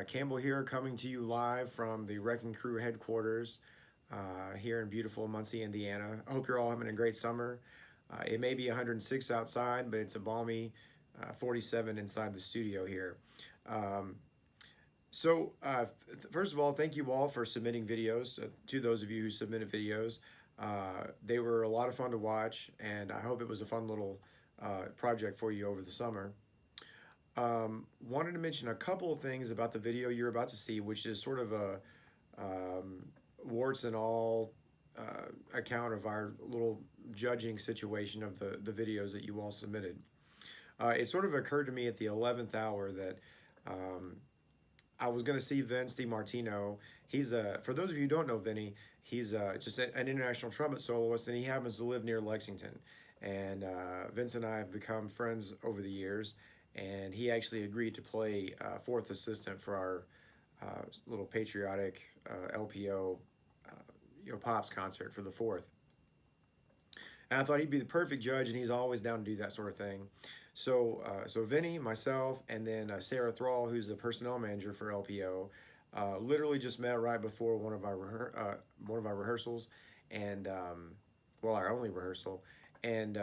Campbell here, coming to you live from the Wrecking Crew headquarters here in beautiful Muncie, Indiana. I hope you're all having a great summer. It may be 106 outside, but it's a balmy 47 inside the studio here. First of all, thank you all for submitting videos. To those of you who submitted videos, they were a lot of fun to watch, and I hope it was a fun little project for you over the summer. Wanted to mention a couple of things about the video you're about to see, which is sort of a warts and all account of our little judging situation of the videos that you all submitted. It sort of occurred to me at the 11th hour that I was going to see Vince DiMartino. He's for those of you who don't know Vinny, he's just an international trumpet soloist, and he happens to live near Lexington. And Vince and I have become friends over the years, and he actually agreed to play fourth assistant for our little patriotic LPO Pops concert for the 4th. And I thought he'd be the perfect judge, and he's always down to do that sort of thing. So Vinny, myself, and then Sarah Thrall, who's the personnel manager for LPO, literally just met right before one of our rehearsals, and well, our only rehearsal, and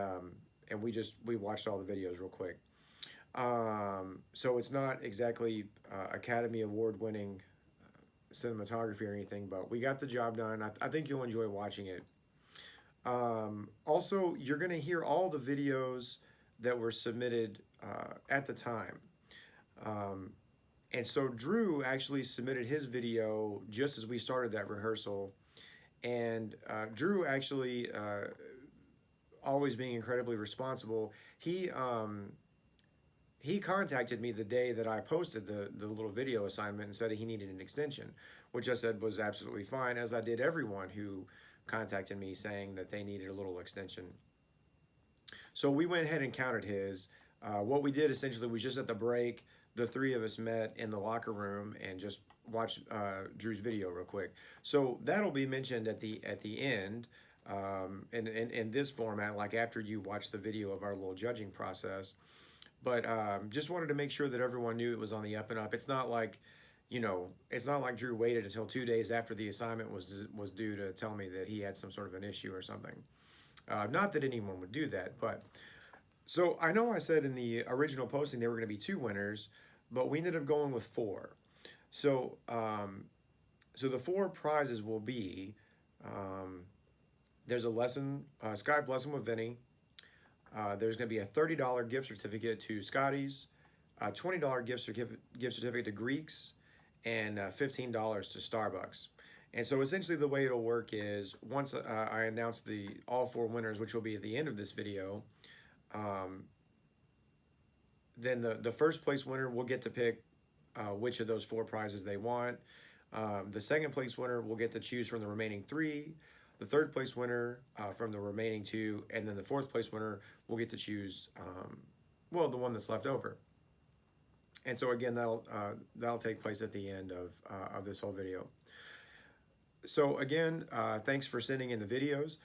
we watched all the videos real quick. So it's not exactly Academy Award winning cinematography or anything, but we got the job done. I think you'll enjoy watching it. Also, you're going to hear all the videos that were submitted at the time. And so Drew actually submitted his video just as we started that rehearsal. And Drew actually, always being incredibly responsible, he contacted me the day that I posted the little video assignment and said he needed an extension, which I said was absolutely fine, as I did everyone who contacted me saying that they needed a little extension. So we went ahead and counted his. What we did essentially was just at the break, the three of us met in the locker room and just watched Drew's video real quick. So that'll be mentioned at the end in this format, like after you watch the video of our little judging process. But just wanted to make sure that everyone knew it was on the up and up. It's not like, it's not like Drew waited until 2 days after the assignment was due to tell me that he had some sort of an issue or something. Not that anyone would do that, but so I know I said in the original posting there were going to be 2 winners, but we ended up going with 4. So so the 4 prizes will be there's a lesson, Skype lesson with Vinny. There's going to be a $30 gift certificate to Scotty's, a $20 gift certificate to Greeks, and $15 to Starbucks. And so essentially the way it'll work is once I announce all 4 winners, which will be at the end of this video, then the first place winner will get to pick which of those 4 prizes they want. The second place winner will get to choose from the remaining 3. The third place winner from the remaining 2, and then the fourth place winner will get to choose, well, the one that's left over. And so again, that'll take place at the end of this whole video. So again, thanks for sending in the videos.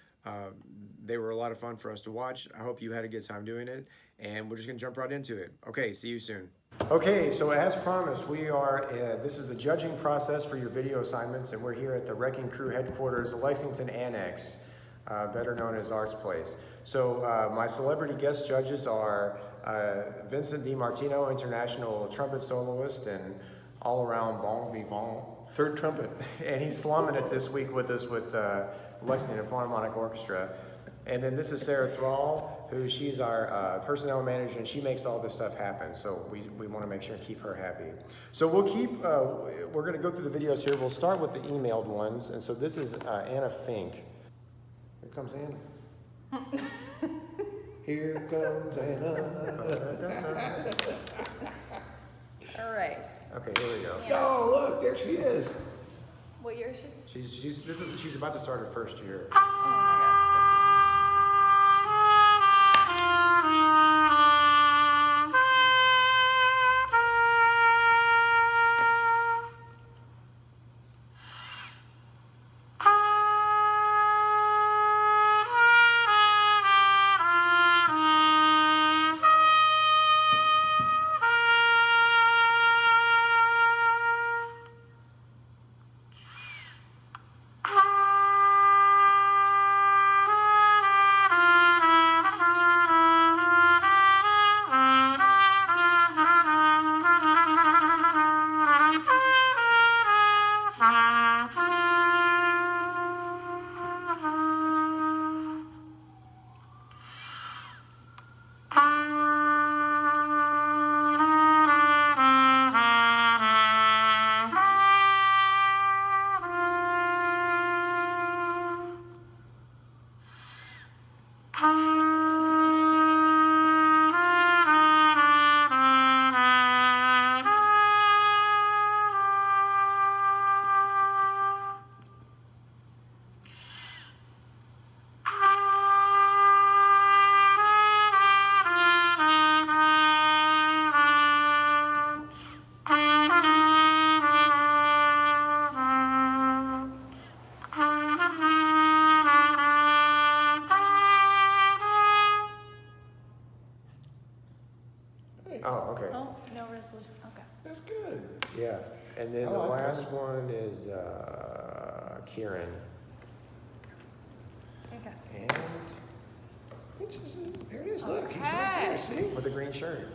They were a lot of fun for us to watch. I hope you had a good time doing it, and we're just gonna jump right into it. Okay, see you soon. Okay, so as promised, we are, this is the judging process for your video assignments, and we're here at the Wrecking Crew headquarters, Lexington Annex, better known as Arts Place. So my celebrity guest judges are Vincent DiMartino, international trumpet soloist and all-around bon vivant, 3rd trumpet. And he's slumming it this week with us with Lexington Philharmonic Orchestra. And then this is Sarah Thrall, who she's our personnel manager, and she makes all this stuff happen. So we want to make sure and keep her happy. So we'll we're going to go through the videos here. We'll start with the emailed ones. And so this is Anna Fink. Here comes Anna. Here comes Anna. All right. Okay, here we go. Oh, look, there she is. What year is she? She's about to start her first year. Oh my God. Oh, okay. Oh, no resolution, okay. That's good. Yeah, and then I the like last that. one is Kieran. Okay. And There it is. Look, he's right there. See? with the green shirt.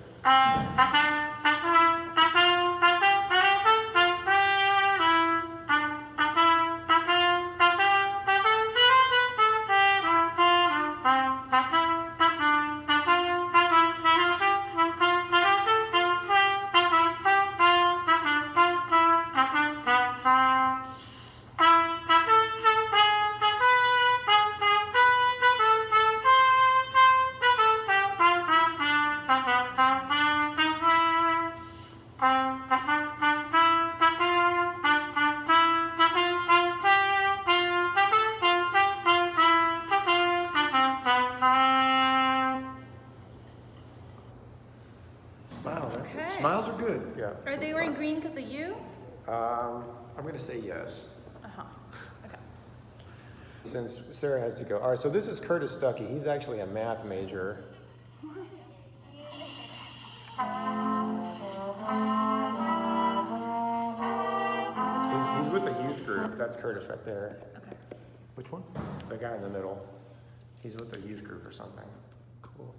Smile. That's it. Okay. Smiles are good. Yeah. Are they wearing green because of you? I'm gonna say yes. Uh-huh, okay. Since Sarah has to go. All right, so this is Curtis Stuckey. He's actually a math major. He's with the youth group. That's Curtis right there. Okay. Which one? The guy in the middle. He's with the youth group or something. Cool.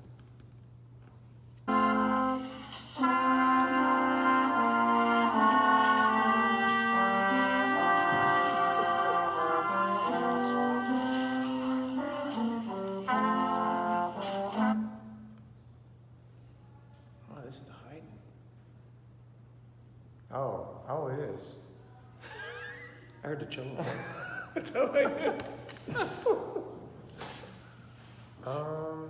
Oh, this is the hiding. Oh, it is. I heard the children. Um.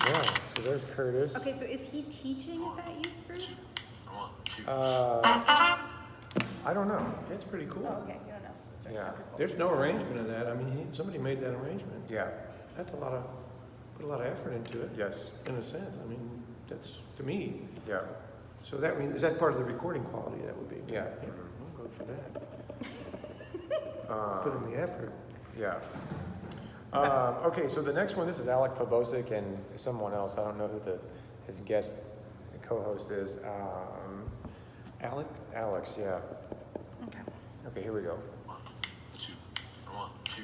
Yeah, so there's Curtis. Okay, so is he teaching at that youth group? I don't know. That's pretty cool. Oh, okay, you don't know. It's a Yeah. okay, cool. There's no arrangement of that. I mean, somebody made that arrangement. Yeah, That's put a lot of effort into it. yes, In a sense. I mean, that's, to me. yeah. So that means, is that part of the recording quality that would be? Yeah. I'll go for that. Put in the effort. Yeah. Okay, so the next one, this is Alec Pobosic and someone else. I don't know who his guest co-host is. Alec? Alex, yeah. Okay. Okay, here we go. 1, 2, 1, 2.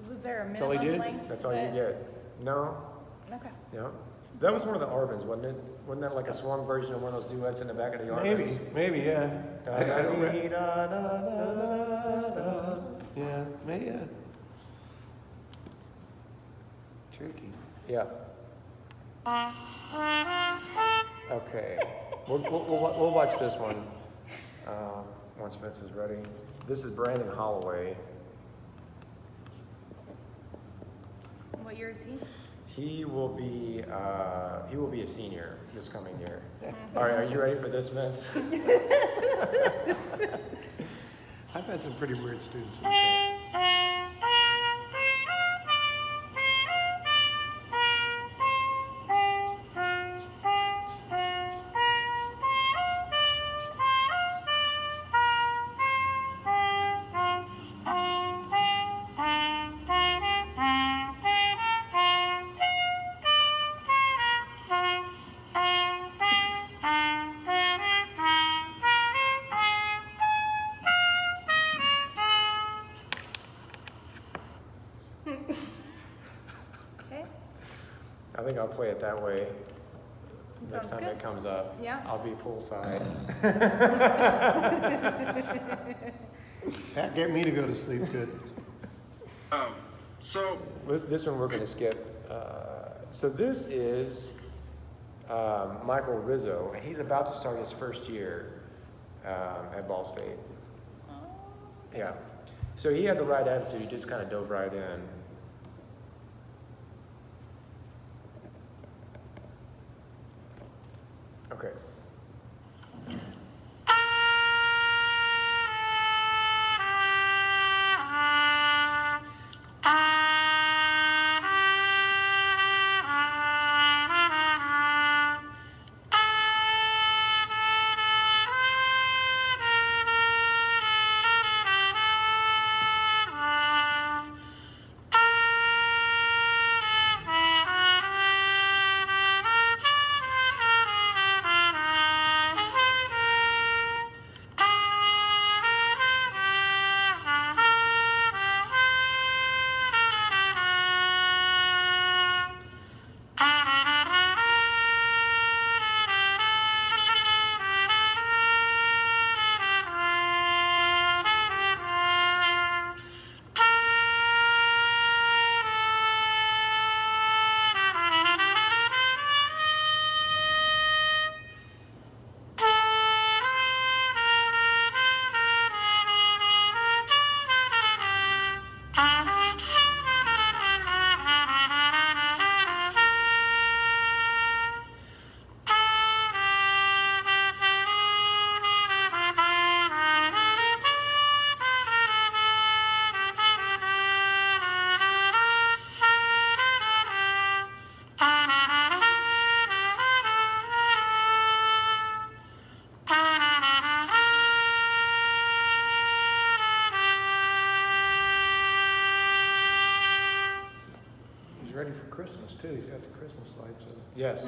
Was there a That's all he minimum did? length? That's all you that- get. No, Okay. no. That was one of the Arvins, wasn't it? Wasn't that like a swung version of one of those duets in the back of the Arvins? Maybe, yeah. I don't re- Da-da-dee-da-da-da-da. Yeah, maybe, yeah. Tricky. Yeah. Okay. We'll watch this one once Vince is ready. This is Brandon Holloway. What year is he? He will be a senior this coming year. All right, are you ready for this, Vince? I've had some pretty weird students in the past. Okay. I think I'll play it that way next Sounds time good. it comes up. Yeah. I'll be poolside. That get me to go to sleep good. So This one we're going to skip. So this is Michael Rizzo, and he's about to start his first year at Ball State. Oh, Yeah. So he had the right attitude. He just kind of dove right in. Okay. He's ready for Christmas too. He's got the Christmas lights on. Yes.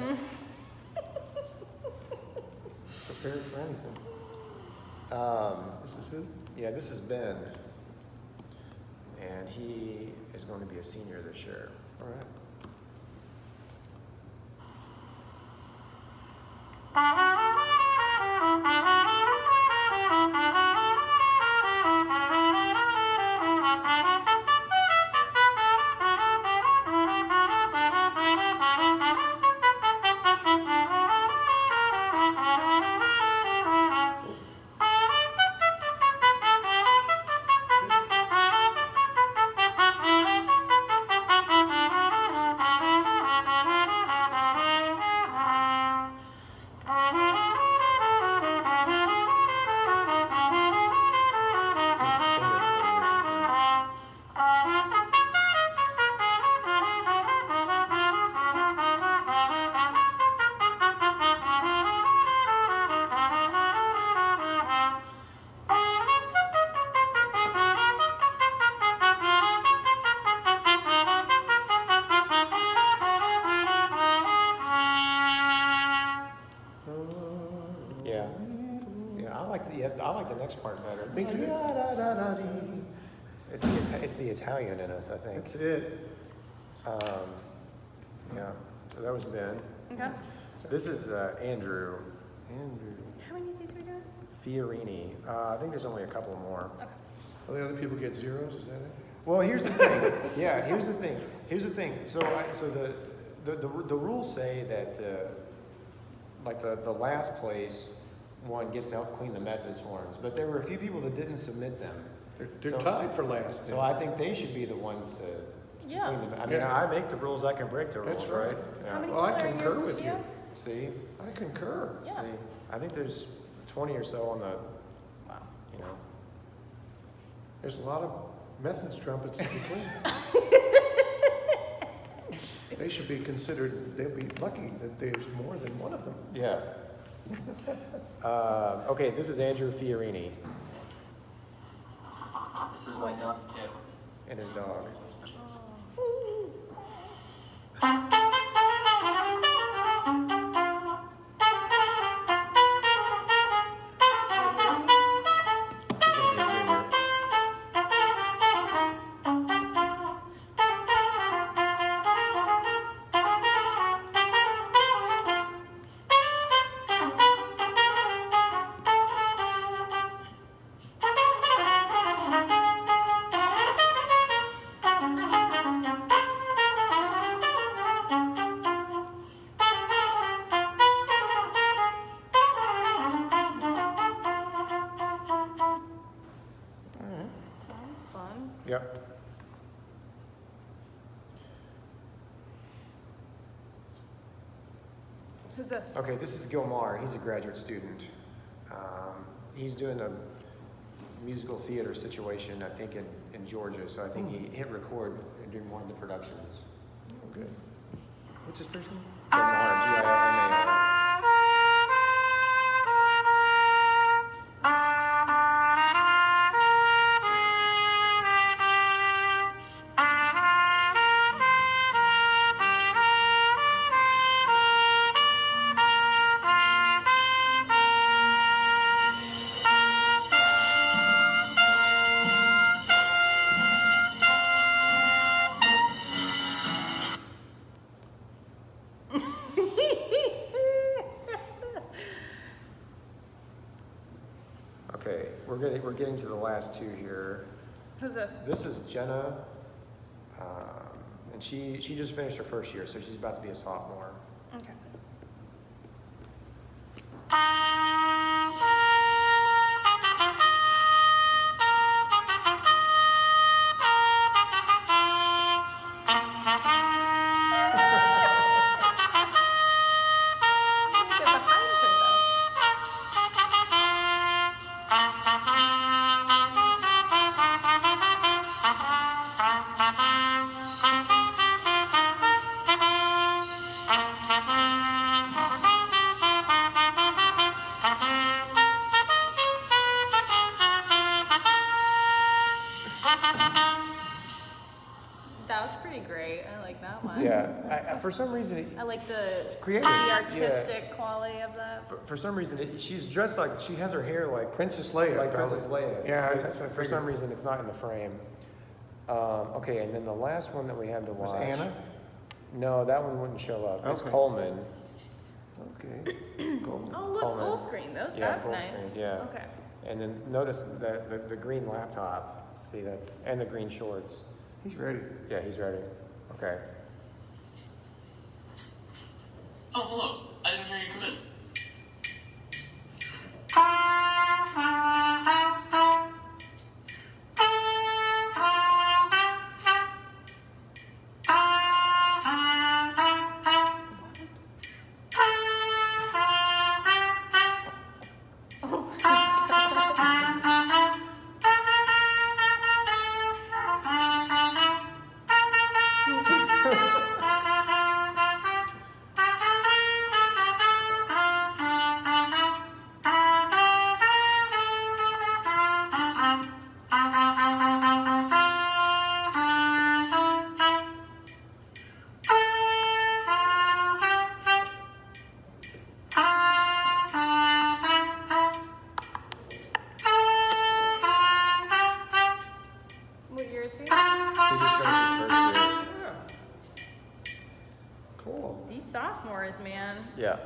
Prepared for anything. This is who? Yeah, this is Ben. And he is going to be a senior this year. All right. Yeah. Yeah, I like the next part better. Me too. It's the Italian in us, I think. That's it. Yeah. So that was Ben. Okay. This is Andrew Andrew. How many of these are we doing? Fiorini. I think there's only a couple more. Okay. All the other people get zeros, is that it? Well, here's the thing. Yeah, here's the thing. Here's the thing. So the rules say that like the last place one gets to help clean the Methodist horns, but there were a few people that didn't submit them. They're So- tied for last. So I think they should be the ones to Yeah. clean them. I mean, Yeah. I make the rules. I can break the rules, That's right? right. Yeah. How many Well, I people are in concur your with studio? you. See, I concur. Yeah. see, I think there's 20 or so on the, Wow. you know. There's a lot of Methodist trumpets to be cleaned. They should be considered, they'll be lucky that there's more than one of them. Yeah. Okay, this is Andrew Fiorini This is my dog, Tim. and his dog. He's gonna be a junior. That was fun. Yep. Who's this? Okay, this is Gilmar. He's a graduate student. He's doing a musical theater situation, I think, in Georgia. So I think he hit record during one of the productions. Oh, good. What's his first name? Gilmar, Gilmar. Okay, we're getting to the last two here. Who's this? This is Jenna, and she just finished her first year, so she's about to be a sophomore. Okay. They're behind her though. That was pretty great. I like that one. Yeah, for some reason, I like the creative. artistic quality of that. for some reason, she's dressed like she has her hair like Princess Leia. like Princess Leia. Yeah, But that's what I for figured. some reason, it's not in the frame. Okay, and then the last one that we have to Was watch. Anna? No, that one wouldn't show up. It's Okay. Coleman. Okay. Cool. Oh, look, Coleman. full screen. Yeah, That's full nice. screen, yeah. Okay. And then notice that the green laptop, see that's, and the green shorts. He's ready. Yeah, he's ready. Okay. Oh, hello. I didn't hear you come in. What year is he? He just finished his first year. Yeah. Cool. These sophomores, man. Yeah.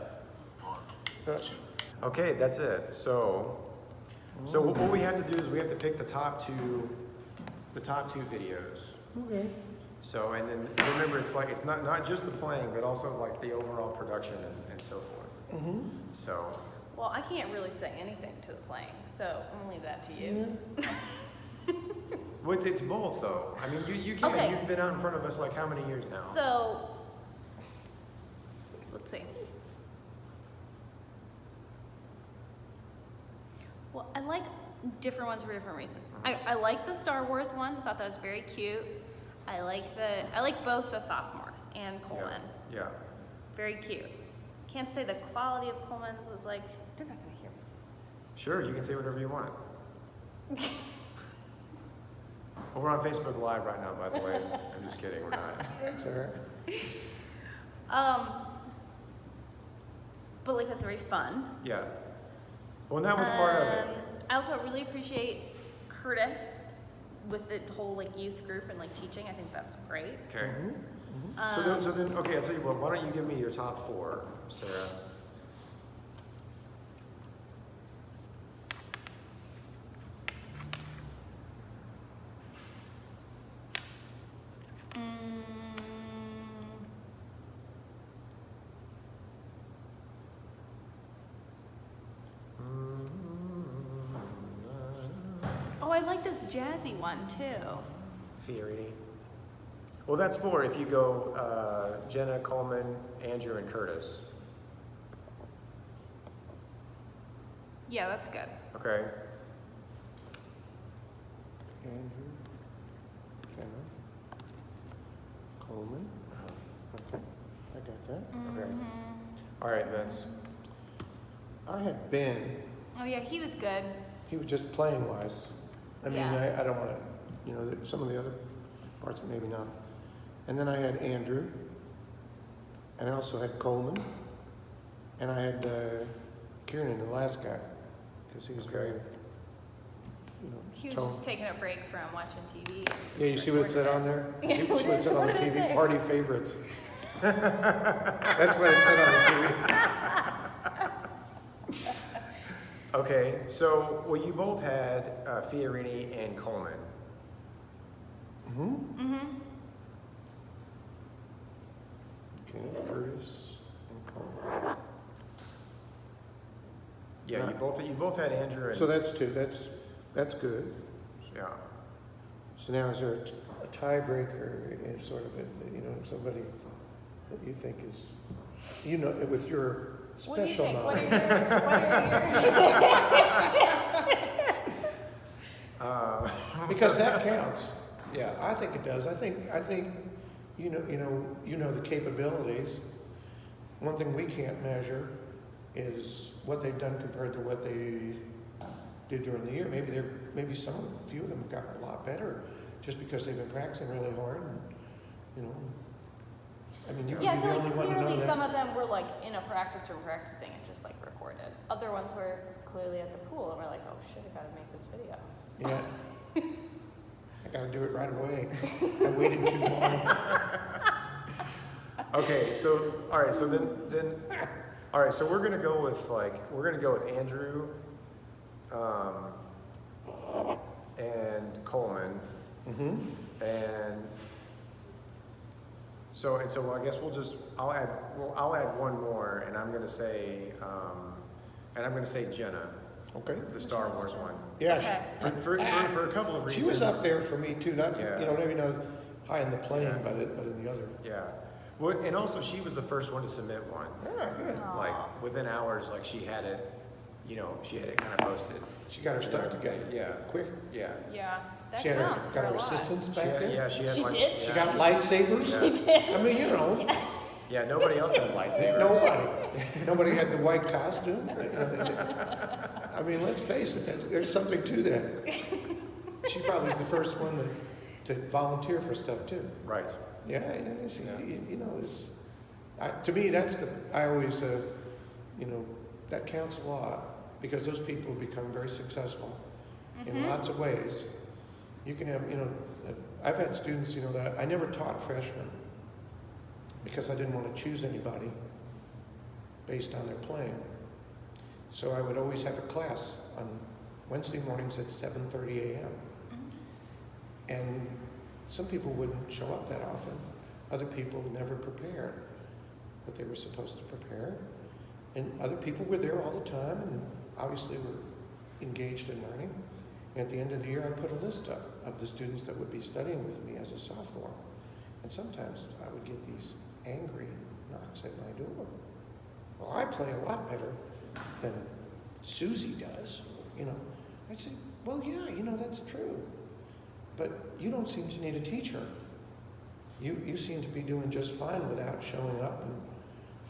Okay, that's it. So what we have to do is we have to pick the top two videos. Okay. So, and then remember, it's like, it's not just the playing, but also like the overall production and so forth. Mm-hmm. So, Well, I can't really say anything to the playing, so I'm gonna leave that to you. well, it's both though. I mean, you can't, Okay. you've been out in front of us like how many years now? So, let's see. Well, I like different ones for different reasons. I like the Star Wars one. I thought that was very cute. I like both the sophomores and Coleman. Yeah. Very cute. Can't say the quality of Coleman's was like, they're not gonna hear me. Sure, you can say whatever you want. Well, we're on Facebook Live right now, by the way. I'm just kidding, we're not. That's all right. But like that's very fun. Yeah. Well, and that was part of it. I also really appreciate Curtis with the whole like youth group and like teaching. I think that's great. Okay. Mm-hmm. So then, okay, I'll tell you what, why don't you give me your top four, Sarah? Oh, I like this jazzy one too. Fiorini. Well, that's four if you go Jenna, Coleman, Andrew, and Curtis. Yeah, that's good. Okay. Andrew. Jenna. Coleman. Okay. I got that. Okay. All right, Vince. I had Ben. Oh yeah, he was good. He was just playing wise. I mean, Yeah. I don't want to, some of the other parts maybe not. And then I had Andrew, and I also had Coleman, and I had Kieran, the last guy, because he was very, He was tone. just taking a break from watching TV. Yeah, you see what it said on there? You see what it said on the What did it TV? say? Party favorites. That's what it said on the TV. Okay, so, well, you both had Fiorini and Coleman. Mm-hmm. Okay, Curtis and Coleman. Yeah, you both had Andrew and. So that's two. That's good. Yeah. So now is there a tiebreaker, sort of, somebody that you think is, with your What do you special think? What knowledge? are your Because that counts. Yeah, I think it does. I think you know the capabilities. One thing we can't measure is what they've done compared to what they did during the year. Maybe a few of them have gotten a lot better just because they've been practicing really hard. And, I mean, you're Yeah, I the feel only like one to know clearly that. some of them were like in a practice room practicing and just like recorded. Other ones were clearly at the pool and we're like, oh shit, I gotta make this video. Yeah. I gotta do it right away. I waited too long. Okay, so, all right, so then All right, so we're gonna go with Andrew, and Coleman, and so I guess I'll add one more, and I'm gonna say Jenna, Okay. the Star Wars one, Yeah. Okay. for a couple of reasons. She was up there for me too, not, Yeah. maybe not high in the plane, Yeah. but in the other. Yeah, well, and also she was the first one to submit one. Yeah, good. Like within hours, like she had it kind of posted. She got her stuff together. Yeah. Quick. Yeah. Yeah, that She had counts got for her a lot. assistants She back had, there. yeah, she had She like, did? Yeah. She got lightsabers. Yeah. I mean, Yeah, nobody else had lightsabers. nobody had the white costume. I mean, let's face it, there's something to that. She probably was the first one to volunteer for stuff too. Right. Yeah, see, Yeah. to me, I always, that counts a lot because those people become very successful in lots of ways. You can have, I've had students, that I never taught freshmen because I didn't want to choose anybody based on their playing. So I would always have a class on Wednesday mornings at 7:30 a.m. And some people wouldn't show up that often. Other people never prepared what they were supposed to prepare. And other people were there all the time and obviously were engaged in learning. And at the end of the year, I put a list up of the students that would be studying with me as a sophomore. And sometimes I would get these angry knocks at my door. Well, I play a lot better than Susie does. I say, well, yeah, that's true. But you don't seem to need a teacher. You seem to be doing just fine without showing up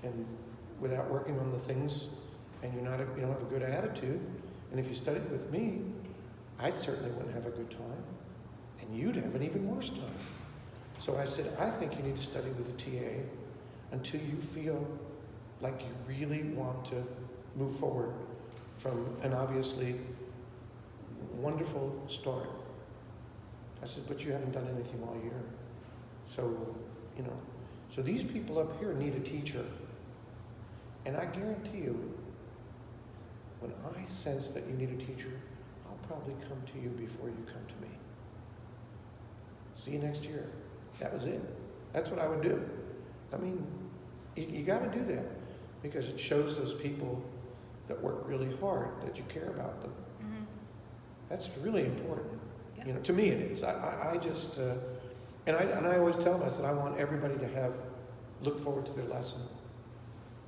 and without working on the things, and you don't have a good attitude. And if you studied with me, I certainly wouldn't have a good time, and you'd have an even worse time. So I said, I think you need to study with a TA until you feel like you really want to move forward from an obviously wonderful start. I said, but you haven't done anything all year. So, so these people up here need a teacher. And I guarantee you, when I sense that you need a teacher, I'll probably come to you before you come to me. See you next year. That was it. That's what I would do. I mean, you got to do that because it shows those people that work really hard that you care about them. Mm-hmm. That's really important. Yeah. To me it is. I just, and I always tell them, I said, I want everybody to look forward to their lesson.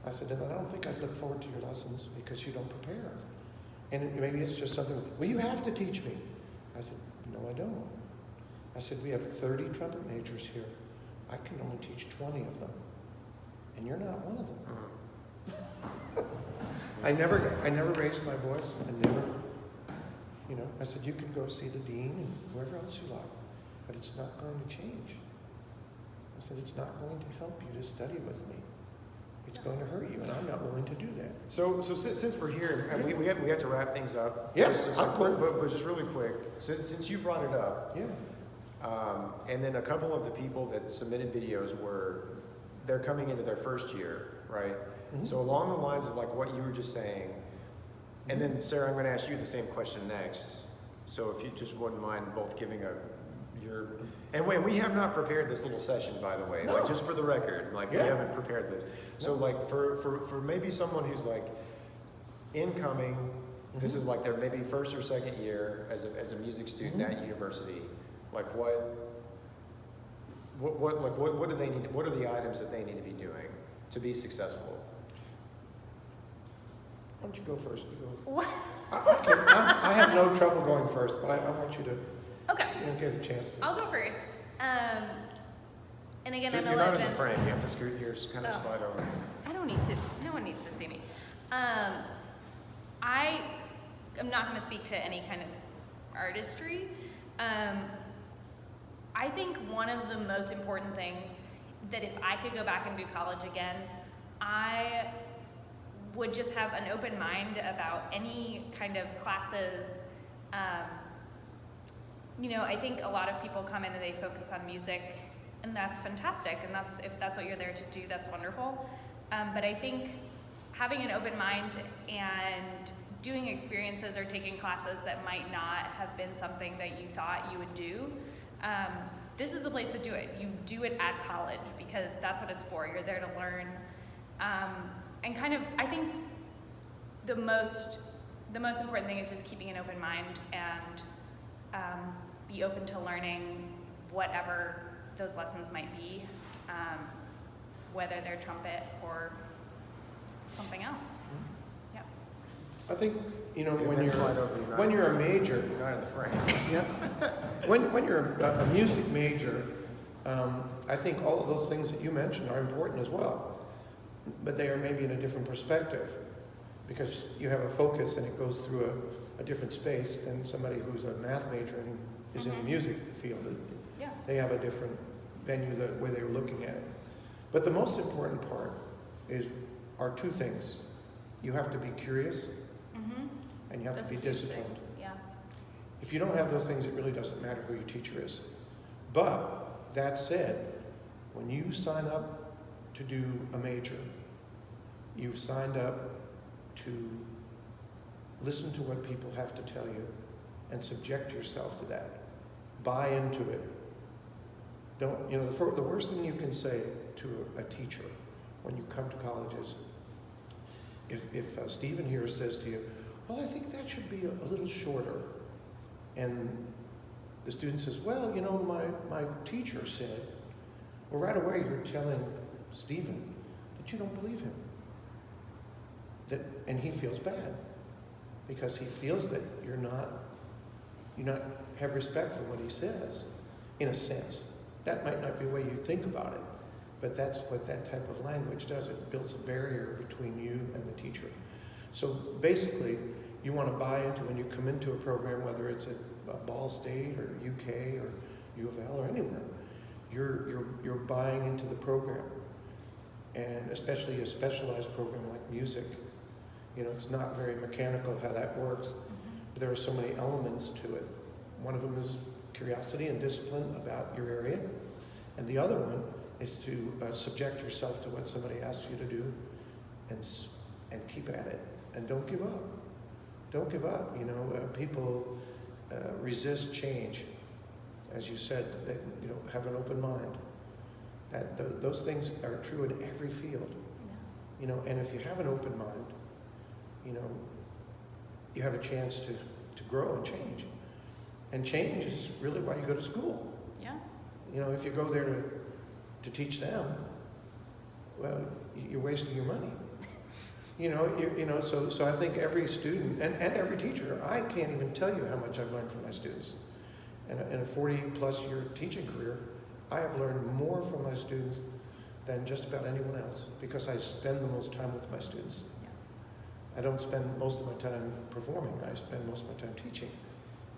I said, and I don't think I'd look forward to your lessons because you don't prepare. And maybe it's just something, well, you have to teach me. I said, no, I don't. I said, we have 30 trumpet majors here. I can only teach 20 of them. And you're not one of them. I never raised my voice. I never, I said, you can go see the dean and whoever else you like, but it's not going to change. I said, it's not going to help you to study with me. It's going to hurt you, and I'm not willing to do that. So since we're here, and we have to wrap things up. Yeah, just quick, but just really quick. Since you brought it up, Yeah. and then a couple of the people that submitted videos they're coming into their first year, right? Mhm. So along the lines of like what you were just saying, and then Sarah, I'm going to ask you the same question next. So if you just wouldn't mind both giving and we have not prepared this little session, by the way, like just for the record, like we haven't prepared this. So like for maybe someone who's like incoming, this is like their maybe first or second year as a music student at university, like what do they need? What are the items that they need to be doing to be successful? Why don't you go first? You go. What? I have no trouble going first, but I want you to Okay, get a chance to. I'll go first. And again, I'm You're gonna not let in the Vince. frame. You have to scoot yours, kind of Oh. slide over. I don't need to. No one needs to see me. I am not going to speak to any kind of artistry. I think one of the most important things that if I could go back and do college again, I would just have an open mind about any kind of classes. I think a lot of people come in and they focus on music, and that's fantastic, and if that's what you're there to do, that's wonderful. But I think having an open mind and doing experiences or taking classes that might not have been something that you thought you would do. This is the place to do it. You do it at college because that's what it's for. You're there to learn. And kind of, I think the most important thing is just keeping an open mind and be open to learning whatever those lessons might be, whether they're trumpet or something else. Yep. I think, you know, Yeah, when then you're, slide over, when you're a major, You're not in the frame. yeah, when you're a music major, I think all of those things that you mentioned are important as well, but they are maybe in a different perspective, because you have a focus and it goes through a different space than somebody who's a math major and is in the music field. Yeah. They have a different venue, the way they're looking at it. But the most important part are two things. You have to be curious, and you have That's to a be huge thing. disciplined. Yeah. If you don't have those things, it really doesn't matter who your teacher is. But that said, when you sign up to do a major, you've signed up to listen to what people have to tell you and subject yourself to that. Buy into it. Don't, you know, the worst thing you can say to a teacher when you come to college is, if Stephen here says to you, well, I think that should be a little shorter. And the student says, well, you know, my teacher said, well, right away you're telling Stephen that you don't believe him. And he feels bad because he feels that you not have respect for what he says, in a sense. That might not be the way you think about it, but that's what that type of language does. It builds a barrier between you and the teacher. So basically, you want to buy into, when you come into a program, whether it's at Ball State or UK or U of L or anywhere, you're buying into the program. And especially a specialized program like music, you know, it's not very mechanical how that works, but there are so many elements to it. One of them is curiosity and discipline about your area, and the other one is to subject yourself to what somebody asks you to do, and keep at it, and don't give up. Don't give up. You know, people resist change, as you said. That, you know, have an open mind. Those things are true in every field. Yeah. You know, and if you have an open mind, you know, you have a chance to grow and change. And change is really why you go to school. Yeah. You know, if you go there to teach them, well, you're wasting your money. You know, so I think every student and every teacher, I can't even tell you how much I've learned from my students. In a 40-plus year teaching career, I have learned more from my students than just about anyone else, because I spend the most time with my students. Yeah. I don't spend most of my time performing. I spend most of my time teaching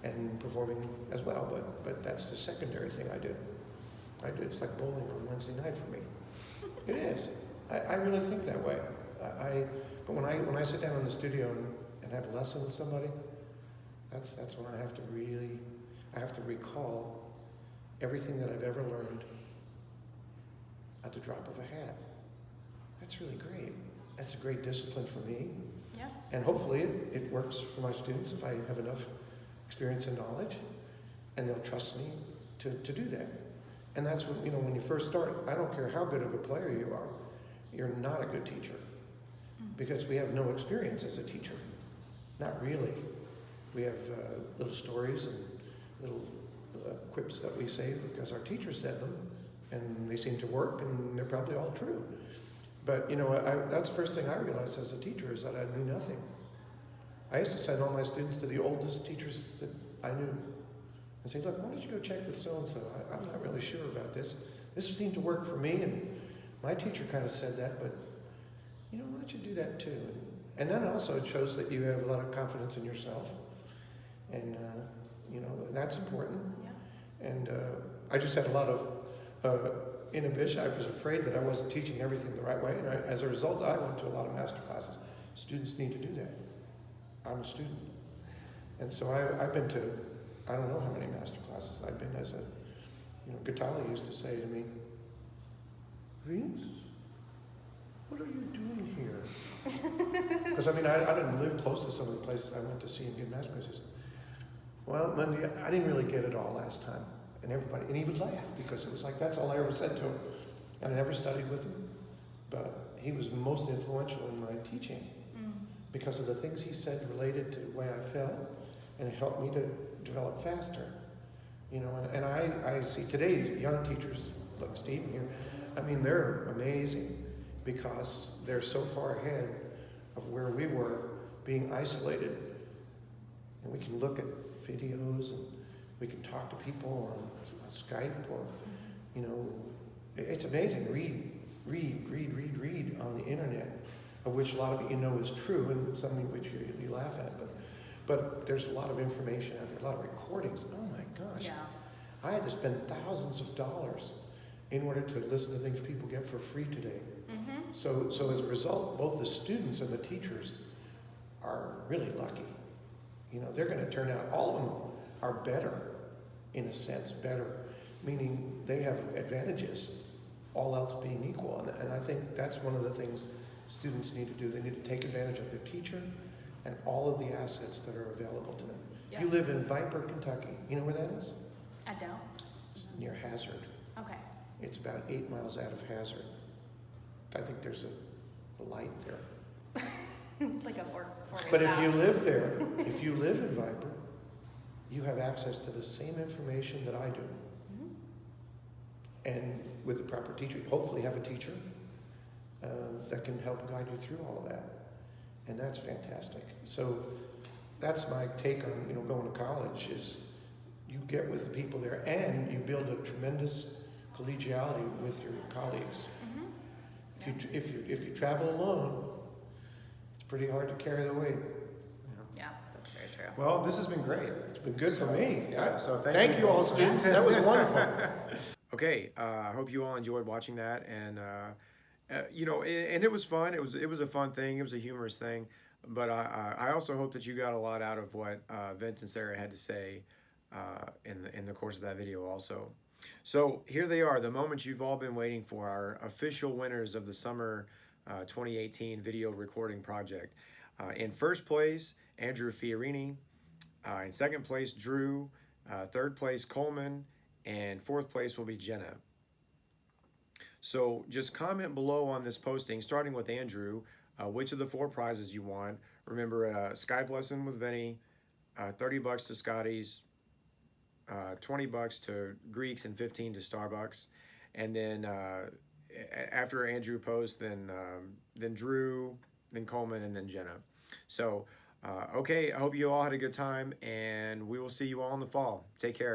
and performing as well, but that's the secondary thing I do. It's like bowling on Wednesday night for me. It is. I really think that way. But when I sit down in the studio and have a lesson with somebody, that's when I have to recall everything that I've ever learned at the drop of a hat. That's really great. That's a great discipline for me. Yeah. And hopefully it works for my students if I have enough experience and knowledge, and they'll trust me to do that. And that's when, you know, when you first start, I don't care how good of a player you are, you're not a good teacher, because we have no experience as a teacher. Not really. We have little stories and little quips that we say because our teacher said them, and they seem to work, and they're probably all true. But, you know, that's the first thing I realized as a teacher, is that I knew nothing. I used to send all my students to the oldest teachers that I knew and say, look, why don't you go check with so-and-so? I'm not really sure about this. This seemed to work for me, and my teacher kind of said that, but, you know, why don't you do that too? And then also it shows that you have a lot of confidence in yourself. And, you know, that's important. Yeah. And I just had a lot of inhibition. I was afraid that I wasn't teaching everything the right way. And as a result, I went to a lot of master classes. Students need to do that. I'm a student. And so I've been to, I don't know how many master classes I've been as a, you know, Gatali used to say to me, Vince, what are you doing here? Because I mean, I didn't live close to some of the places I went to see him give math quizzes. Well, Monday, I didn't really get it all last time. And he would laugh because it was like, that's all I ever said to him. And I never studied with him, but he was most influential in my teaching because of the things he said related to the way I felt, and it helped me to develop faster. You know, and I see today young teachers like Stephen here, I mean, they're amazing because they're so far ahead of where we were being isolated. And we can look at videos and we can talk to people on Skype or, you know, it's amazing. Read on the internet, of which a lot of it you know is true and some of which you laugh at. But there's a lot of information out there, a lot of recordings. Oh my gosh. Yeah. I had to spend thousands of dollars in order to listen to things people get for free today. So as a result, both the students and the teachers are really lucky. You know, they're going to turn out, all of them are better, in a sense, better, meaning they have advantages, all else being equal. And I think that's one of the things students need to do. They need to take advantage of their teacher and all of the assets that are available to them. Yeah. If you live in Viper, Kentucky, you know where that is? I don't. It's near Hazard. Okay. It's about 8 miles out of Hazard. I think there's a light there. Like a But if you live there, if you live in Viper, you have access to the same information that I do. And with the proper teacher, hopefully have a teacher that can help guide you through all of that. And that's fantastic. So that's my take on, you know, going to college is you get with the people there and you build a tremendous collegiality with your colleagues. If you travel alone, it's pretty hard to carry the weight. Yeah, that's very true. Well, this has been great. It's been good for me. Yeah, so Thank you all, students. That was wonderful. Okay, I hope you all enjoyed watching that, and you know, and it was fun. It was a fun thing. It was a humorous thing, but I also hope that you got a lot out of what Vince and Sarah had to say in the course of that video also. So here they are, the moments you've all been waiting for, our official winners of the summer 2018 video recording project. In first place, Andrew Fiorini. In second place, Drew. Third place, Coleman. And fourth place will be Jenna. So just comment below on this posting, starting with Andrew, which of the 4 prizes you want. Remember, Skype lesson with Vinny, $30 to Scotty's, $20 to Greeks, and $15 to Starbucks. And then after Andrew posts, then Drew, then Coleman, and then Jenna. So, okay, I hope you all had a good time, and we will see you all in the fall. Take care.